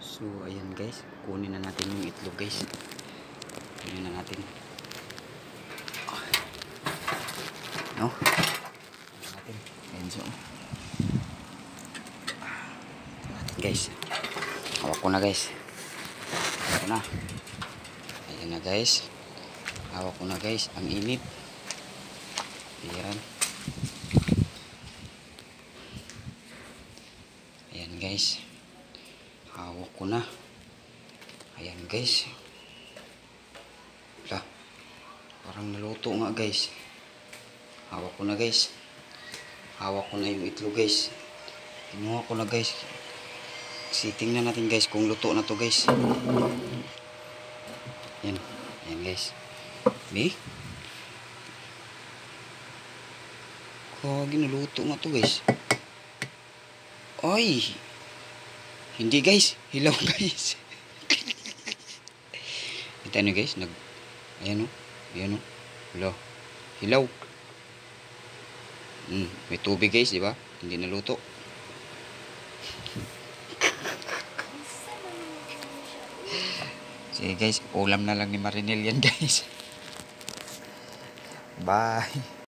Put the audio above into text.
So ayan guys, kunin na natin yung itlog guys. Kunin na natin. No? Kunin natin. Ayan so. Natin guys. Hawak ko na guys. Hawak ko na. Ayan na guys. Hawak ko na guys. Ang init. Ayan. Ayan guys. Hawak ko na. Ayan guys. Wala. Parang naluto nga guys. Hawak ko na guys. Hawak ko na yung itlog guys. Kinuha ko na guys. Kasi tingnan natin guys kung luto na to guys. Ayan. Ayan guys. Be. Kagi naluto nga to guys. Ay. Hindi guys. Hilaw guys. Kita nyo guys. Ayan o. Ayan o. Hilaw. Hilaw. May tubig guys, di ba? Hindi naluto. Sige guys, ulam na lang ni Marinel yan guys. Bye.